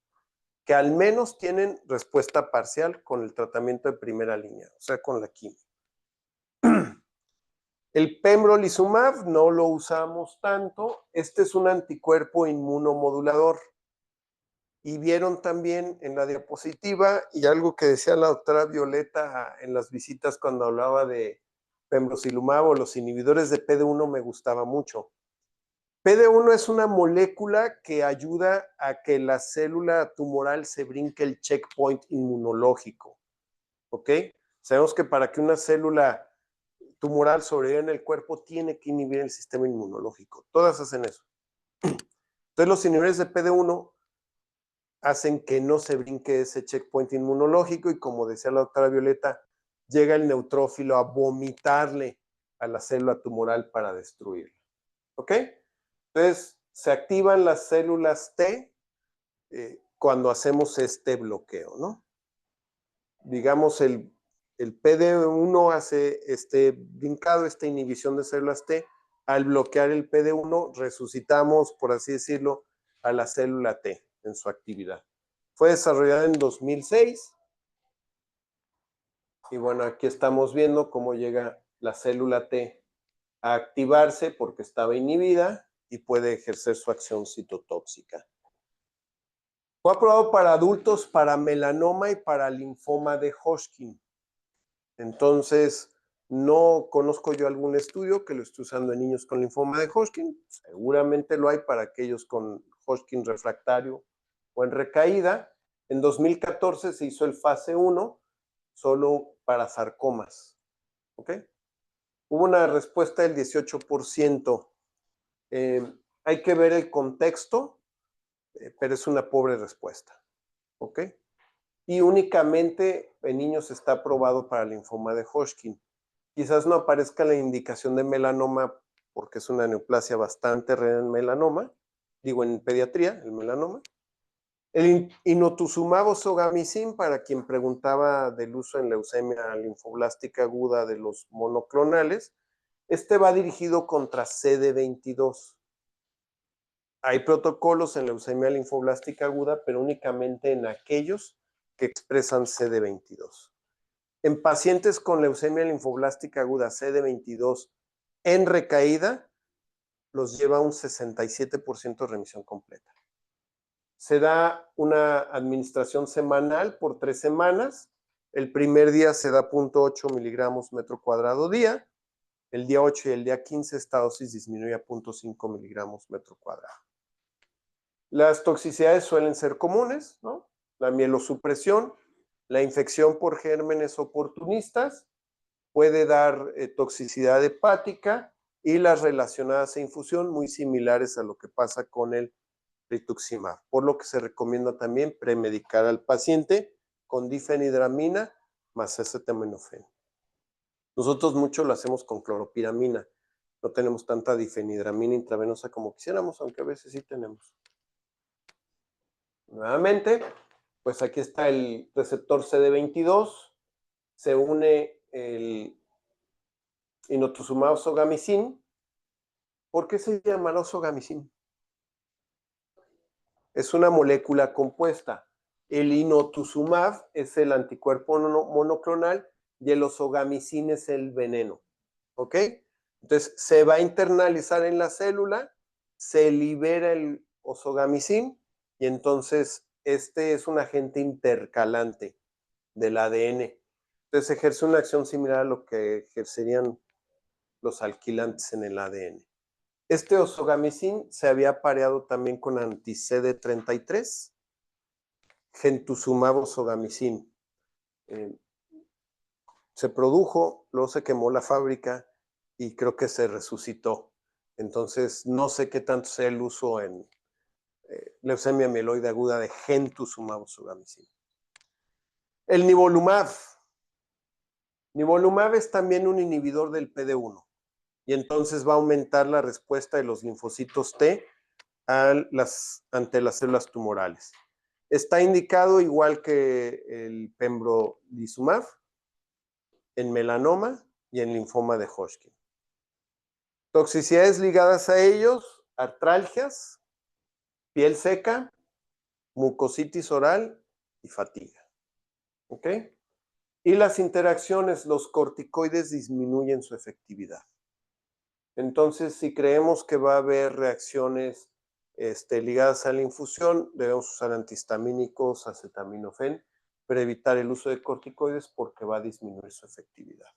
que al menos tienen respuesta parcial con el tratamiento de primera línea, o sea, con la quimio. El pembrolizumab no lo usamos tanto. Este es un anticuerpo inmunomodulador. Y vieron también en la diapositiva, y algo que decía la doctora Violeta en las visitas cuando hablaba de pembrolizumab o los inhibidores de PD-1 me gustaba mucho. PD-1 es una molécula que ayuda a que la célula tumoral se brinque el checkpoint inmunológico. ¿Ok? Sabemos que para que una célula tumoral sobreviva en el cuerpo tiene que inhibir el sistema inmunológico. Todas hacen eso. Entonces los inhibidores de PD-1 hacen que no se brinque ese checkpoint inmunológico y, como decía la doctora Violeta, llega el neutrófilo a vomitarle a la célula tumoral para destruirla. ¿Ok? Entonces, se activan las células T cuando hacemos este bloqueo, ¿no? Digamos, el PD-1 hace este brincado, esta inhibición de células T. Al bloquear el PD-1, resucitamos, por así decirlo, a la célula T en su actividad. Fue desarrollada en 2006. Y bueno, aquí estamos viendo cómo llega la célula T a activarse porque estaba inhibida y puede ejercer su acción citotóxica. Fue aprobado para adultos, para melanoma y para linfoma de Hodgkin. Entonces, no conozco yo algún estudio que lo esté usando en niños con linfoma de Hodgkin. Seguramente lo hay para aquellos con Hodgkin refractario o en recaída. En 2014 se hizo el fase 1 solo para sarcomas. ¿Ok? Hubo una respuesta del 18%. Hay que ver el contexto, pero es una pobre respuesta. ¿Ok? Y únicamente en niños está aprobado para linfoma de Hodgkin. Quizás no aparezca la indicación de melanoma porque es una neoplasia bastante rara en melanoma, digo en pediatría, el melanoma. El inotuzumab ozogamicin, para quien preguntaba del uso en leucemia linfoblástica aguda de los monoclonales, este va dirigido contra CD22. Hay protocolos en leucemia linfoblástica aguda, pero únicamente en aquellos que expresan CD22. En pacientes con leucemia linfoblástica aguda CD22 en recaída, los lleva a un 67% de remisión completa. Se da una administración semanal por 3 semanas. El primer día se da 0.8 miligramos metro cuadrado día. El día 8 y el día 15 esta dosis disminuye a 0.5 miligramos metro cuadrado. Las toxicidades suelen ser comunes, ¿no? La mielosupresión, la infección por gérmenes oportunistas, puede dar toxicidad hepática y las relacionadas a infusión muy similares a lo que pasa con el rituximab, por lo que se recomienda también premedicar al paciente con difenhidramina más acetaminofén. Nosotros mucho lo hacemos con cloropiramina, no tenemos tanta difenhidramina intravenosa como quisiéramos, aunque a veces sí tenemos. Nuevamente, pues aquí está el receptor CD22, se une el inotuzumab ozogamicin. ¿Por qué se llama ozogamicin? Es una molécula compuesta. El inotuzumab es el anticuerpo monoclonal y el ozogamicin es el veneno. ¿Ok? Entonces, se va a internalizar en la célula, se libera el ozogamicin y entonces este es un agente intercalante del ADN. Entonces, ejerce una acción similar a lo que ejercerían los alquilantes en el ADN. Este ozogamicin se había pareado también con anti-CD33, gentusumab ozogamicin. Se produjo, luego se quemó la fábrica y creo que se resucitó. Entonces, no sé qué tanto sea el uso en leucemia mieloide aguda de gentusumab ozogamicin. El nivolumab. Nivolumab es también un inhibidor del PD-1 y entonces va a aumentar la respuesta de los linfocitos T ante las células tumorales. Está indicado igual que el pembrolizumab en melanoma y en linfoma de Hodgkin. Toxicidades ligadas a ellos, artralgias, piel seca, mucositis oral y fatiga. ¿Ok? Y las interacciones, los corticoides disminuyen su efectividad. Entonces, si creemos que va a haber reacciones ligadas a la infusión, debemos usar antihistamínicos, acetaminofén, para evitar el uso de corticoides porque va a disminuir su efectividad.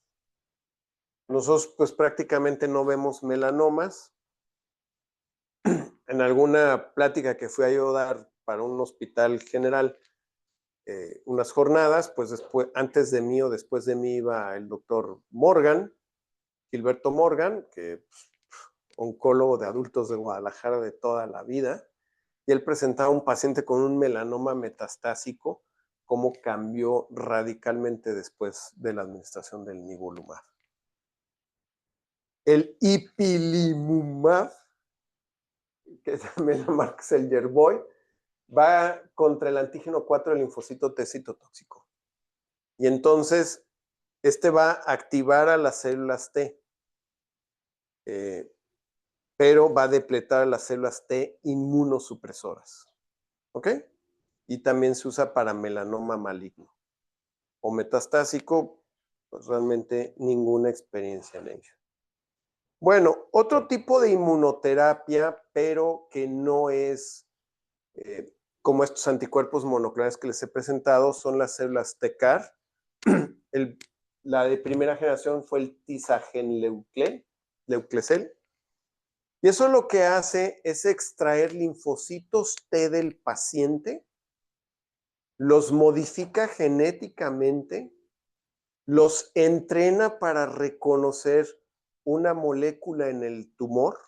Nosotros pues prácticamente no vemos melanomas. En alguna plática que fui a yo dar para un hospital general, unas jornadas, pues después, antes de mí o después de mí iba el doctor Morgan, Gilberto Morgan, que oncólogo de adultos de Guadalajara de toda la vida, y él presentaba a un paciente con un melanoma metastásico, cómo cambió radicalmente después de la administración del nivolumab. El ipilimumab, que también la marca es el Yervoy, va contra el antígeno 4 del linfocito T citotóxico. Y entonces, va a activar a las células T, pero va a depletar a las células T inmunosupresoras. ¿Ok? Y también se usa para melanoma maligno. O metastásico, pues realmente ninguna experiencia en ello. Bueno, otro tipo de inmunoterapia, pero que no es como estos anticuerpos monoclonales que les he presentado, son las células TCAR. La de primera generación fue el tisagenleuclecel. Y eso lo que hace es extraer linfocitos T del paciente, los modifica genéticamente, los entrena para reconocer una molécula en el tumor,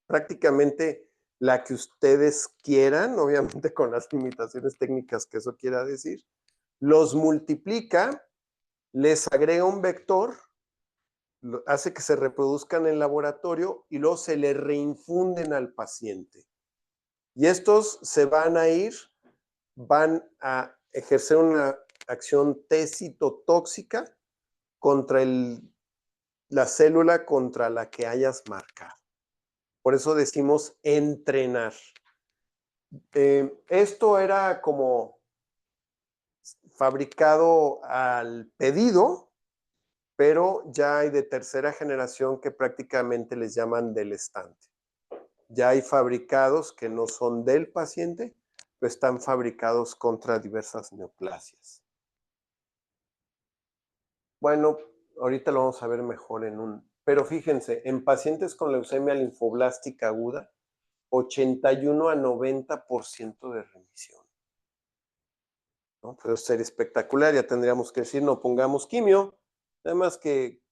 prácticamente la que ustedes quieran, obviamente con las limitaciones técnicas que eso quiera decir, los multiplica, les agrega un vector, hace que se reproduzcan en el laboratorio y luego se le reinfunden al paciente. Y estos se van a ir, van a ejercer una acción T citotóxica contra la célula contra la que hayas marcado. Por eso decimos entrenar. Esto era como fabricado al pedido, pero ya hay de tercera generación que prácticamente les llaman del estante. Ya hay fabricados que no son del paciente, pero están fabricados contra diversas neoplasias. Bueno, ahorita lo vamos a ver mejor pero fíjense, en pacientes con leucemia linfoblástica aguda, 81 a 90% de remisión. ¿No? Puede ser espectacular, ya tendríamos que decir, no pongamos quimio, además que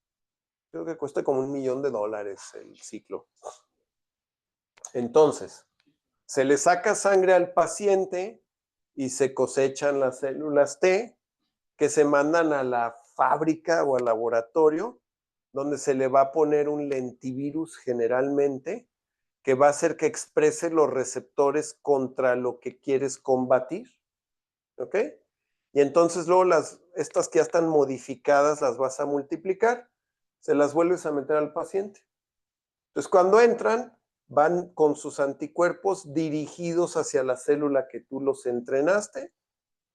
creo que cuesta como $1 millón el ciclo. Entonces, se le saca sangre al paciente y se cosechan las células T que se mandan a la fábrica o al laboratorio, donde se le va a poner un lentivirus generalmente, que va a hacer que exprese los receptores contra lo que quieres combatir. ¿Ok? Y entonces luego estas que ya están modificadas las vas a multiplicar, se las vuelves a meter al paciente. Entonces cuando entran, van con sus anticuerpos dirigidos hacia la célula que tú los entrenaste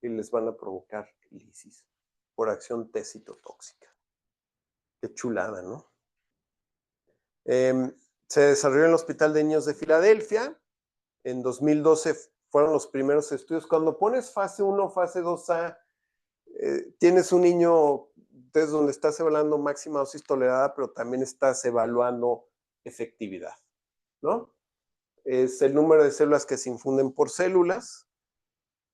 y les van a provocar lisis por acción T citotóxica. Qué chulada, ¿no? Se desarrolló en el Hospital de Niños de Filadelfia. En 2012 fueron los primeros estudios. Cuando pones fase 1, fase 2A, tienes un niño desde donde estás evaluando máxima dosis tolerada, pero también estás evaluando efectividad, ¿no? Es el número de células que se infunden por células.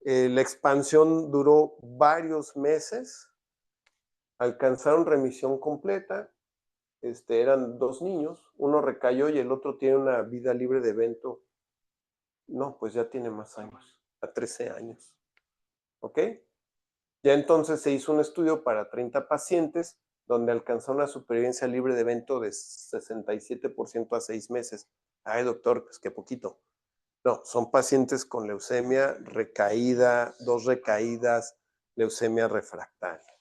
La expansión duró varios meses. Alcanzaron remisión completa eran 2 niños, uno recayó y el otro tiene una vida libre de evento. No, pues ya tiene más años, a 13 años. ¿Ok? Ya entonces se hizo un estudio para 30 pacientes donde alcanzó una supervivencia libre de evento de 67% a 6 meses. Ay, doctor, pues qué poquito. No, son pacientes con leucemia recaída, 2 recaídas, leucemia refractaria.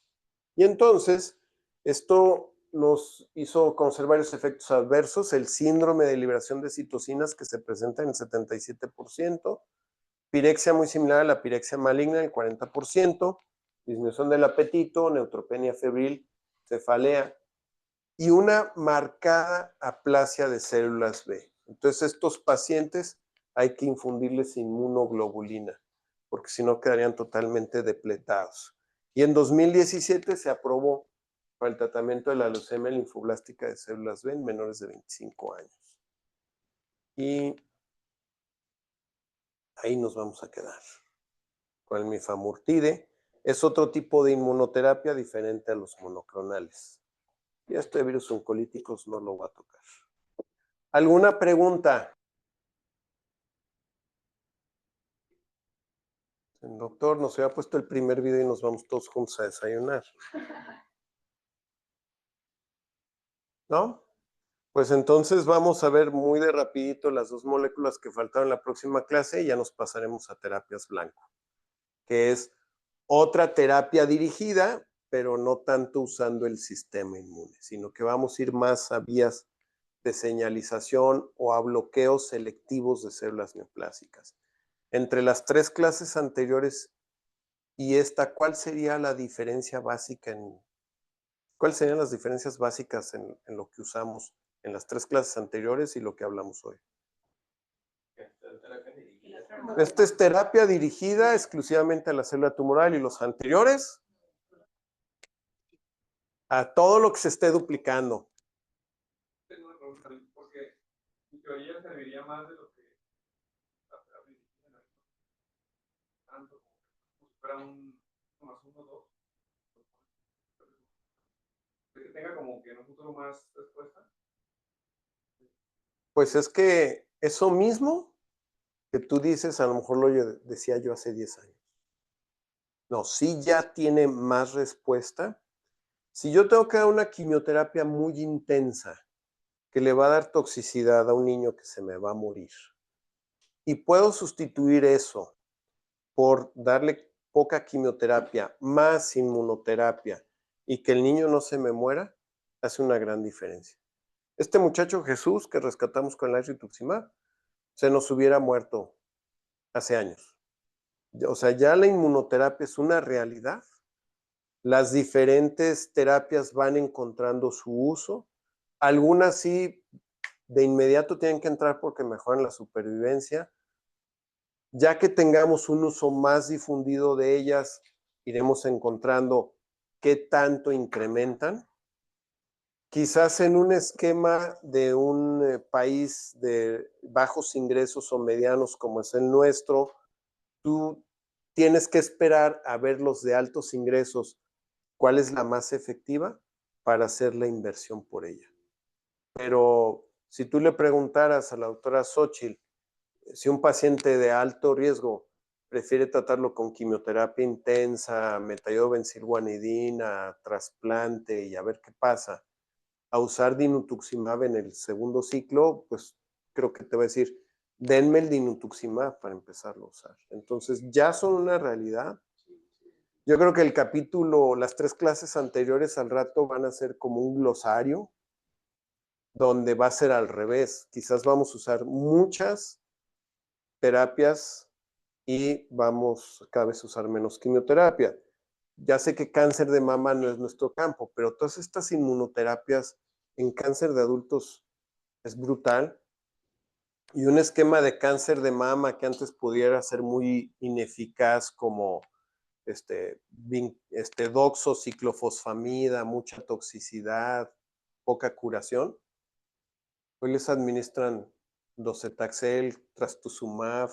Y entonces, esto nos hizo conocer varios efectos adversos, el síndrome de liberación de citocinas que se presenta en el 77%, pirexia muy similar a la pirexia maligna en el 40%, disminución del apetito, neutropenia febril, cefalea y una marcada aplasia de células B. Entonces, estos pacientes hay que infundirles inmunoglobulina, porque si no quedarían totalmente depletados. Y en 2017 se aprobó para el tratamiento de la leucemia linfoblástica de células B en menores de 25 años. Y ahí nos vamos a quedar. Con el mifamurtide es otro tipo de inmunoterapia diferente a los monoclonales. Y este de virus oncolíticos no lo va a tocar. ¿Alguna pregunta? El doctor nos había puesto el primer video y nos vamos todos juntos a desayunar. ¿No? Pues entonces vamos a ver muy de rapidito las 2 moléculas que faltaron en la próxima clase y ya nos pasaremos a terapias blanco, que es otra terapia dirigida, pero no tanto usando el sistema inmune, sino que vamos a ir más a vías de señalización o a bloqueos selectivos de células neoplásicas. Entre las 3 clases anteriores y esta, ¿cuál sería la diferencia básica cuáles serían las diferencias básicas en lo que usamos en las 3 clases anteriores y lo que hablamos hoy? Esta es terapia dirigida exclusivamente a la célula tumoral y los anteriores a todo lo que se esté duplicando. Tengo una pregunta, porque en teoría serviría más de lo que la terapia indígena, tanto como si fuera un 1 más 1, 2, que tenga como que en un futuro más respuesta. Pues es que eso mismo que tú dices, a lo mejor lo decía yo hace 10 años. No, sí ya tiene más respuesta. Si yo tengo que dar una quimioterapia muy intensa, que le va a dar toxicidad a un niño que se me va a morir, y puedo sustituir eso por darle poca quimioterapia más inmunoterapia y que el niño no se me muera, hace una gran diferencia. Este muchacho Jesús que rescatamos con el rituximab se nos hubiera muerto hace años. O sea, ya la inmunoterapia es una realidad. Las diferentes terapias van encontrando su uso. Algunas sí de inmediato tienen que entrar porque mejoran la supervivencia. Ya que tengamos un uso más difundido de ellas, iremos encontrando qué tanto incrementan. Quizás en un esquema de un país de bajos ingresos o medianos como es el nuestro, tú tienes que esperar a ver los de altos ingresos, cuál es la más efectiva para hacer la inversión por ella. Pero si tú le preguntaras a la doctora Xochitl, si un paciente de alto riesgo prefiere tratarlo con quimioterapia intensa, metildobencilguanidina, trasplante y a ver qué pasa, a usar dinutuximab en el segundo ciclo, pues creo que te va a decir, denme el dinutuximab para empezarlo a usar. Entonces ya son una realidad. Yo creo que el capítulo, las 3 clases anteriores al rato van a ser como un glosario, donde va a ser al revés. Quizás vamos a usar muchas terapias y vamos cada vez a usar menos quimioterapia. Ya sé que cáncer de mama no es nuestro campo, pero todas estas inmunoterapias en cáncer de adultos es brutal. Y un esquema de cáncer de mama que antes pudiera ser muy ineficaz como doxociclofosfamida, mucha toxicidad, poca curación. Hoy les administran docetaxel, trastuzumab,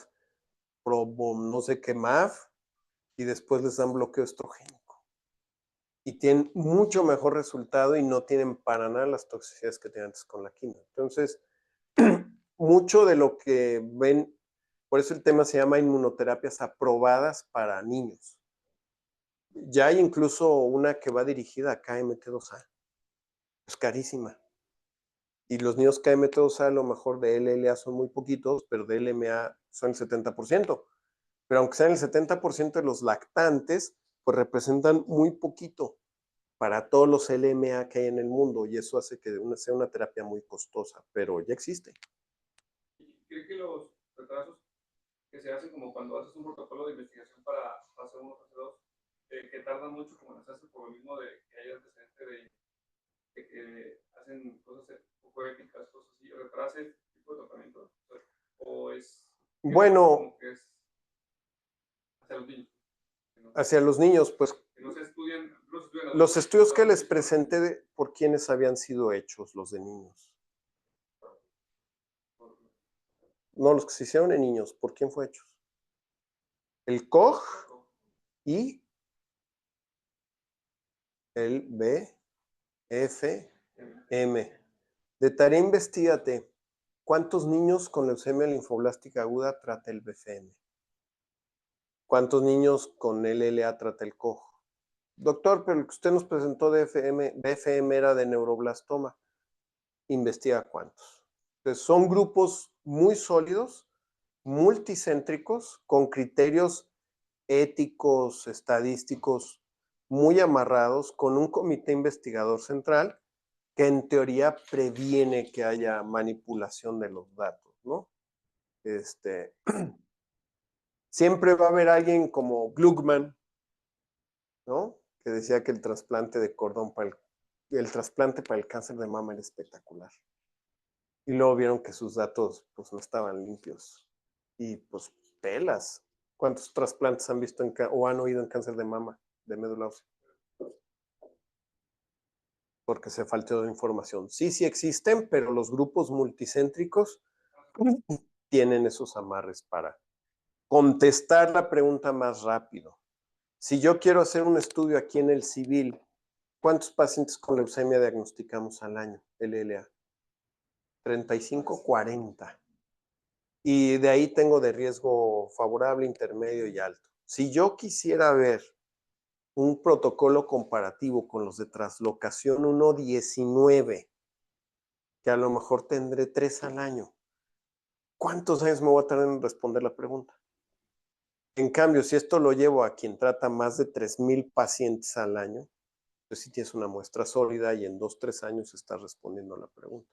no sé qué MAF, y después les dan bloqueo estrogénico. y tienen mucho mejor resultado y no tienen para nada las toxicidades que tenían antes con la quimio. Entonces, mucho de lo que ven, por eso el tema se llama inmunoterapias aprobadas para niños. Ya hay incluso una que va dirigida a KMT2A. Es carísima. Y los niños KMT2A a lo mejor de LLA son muy poquitos, pero de LMA son el 70%. Pero aunque sean el 70% de los lactantes, pues representan muy poquito para todos los LMA que hay en el mundo y eso hace que sea una terapia muy costosa, pero ya existe. ¿Cree que los retrasos que se hacen como cuando haces un protocolo de investigación para fase 1, fase 2, que tardan mucho como en hacerse por lo mismo de que hay antecedente de que hacen cosas poco éticas, cosas así, retrasa este tipo de tratamiento? ¿O es Bueno, como que es hacia los niños? hacia los niños, pues Que no se estudian, los estudios que les presenté por quiénes habían sido hechos, los de niños. No, los que se hicieron en niños, ¿por quién fue hechos? El COG y el BFM. De tarea investigate, ¿cuántos niños con leucemia linfoblástica aguda trata el BFM? ¿Cuántos niños con LLA trata el COG? Doctor, pero el que usted nos presentó de BFM era de neuroblastoma. Investiga cuántos. Entonces, son grupos muy sólidos, multicéntricos, con criterios éticos, estadísticos muy amarrados, con un comité investigador central que en teoría previene que haya manipulación de los datos, ¿no? Siempre va a haber alguien como Gluckman, ¿no? Que decía que el trasplante de cordón el trasplante para el cáncer de mama era espectacular. Y luego vieron que sus datos pues no estaban limpios. Y pues pelas. ¿Cuántos trasplantes han visto o han oído en cáncer de mama, de médula ósea? Porque se faltó de información. Sí, sí existen, pero los grupos multicéntricos tienen esos amarres para contestar la pregunta más rápido. Si yo quiero hacer un estudio aquí en el civil, ¿cuántos pacientes con leucemia diagnosticamos al año, LLA? 35, 40. Y de ahí tengo de riesgo favorable, intermedio y alto. Si yo quisiera ver un protocolo comparativo con los de translocación 1.19, que a lo mejor tendré 3 al año, ¿cuántos años me voy a tardar en responder la pregunta? En cambio, si esto lo llevo a quien trata más de 3,000 pacientes al año, pues sí tienes una muestra sólida y en 2, 3 años estás respondiendo a la pregunta.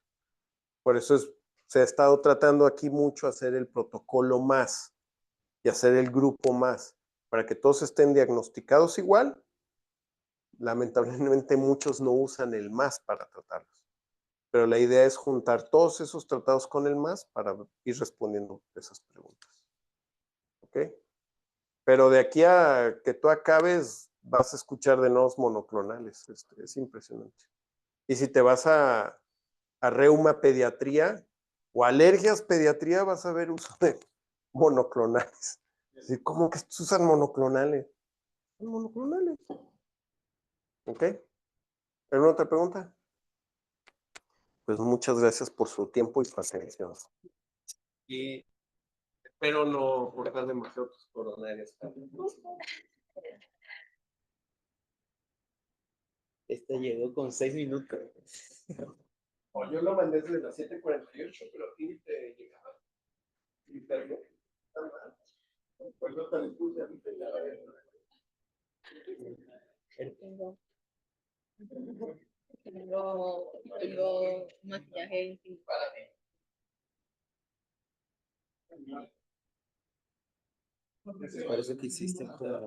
Por eso se ha estado tratando aquí mucho hacer el protocolo más y hacer el grupo más, para que todos estén diagnosticados igual. Lamentablemente muchos no usan el más para tratarlos, pero la idea es juntar todos esos tratados con el más para ir respondiendo esas preguntas. ¿Ok? Pero de aquí a que tú acabes, vas a escuchar de nuevos monoclonales. Es impresionante. Y si te vas a reuma pediatría o alergias pediatría, vas a ver uso de monoclonales. ¿Cómo que se usan monoclonales? Son monoclonales. ¿Ok? ¿Alguna otra pregunta? Pues muchas gracias por su tiempo y paciencia. Y espero no cortar demasiado tus coronarias. Este llegó con 6 minutos. O yo lo mandé desde las 7:48, pero a ti te llegaba. Y te pues no te le puse a mí te llegaba. Tengo maquillaje en Parece que hiciste para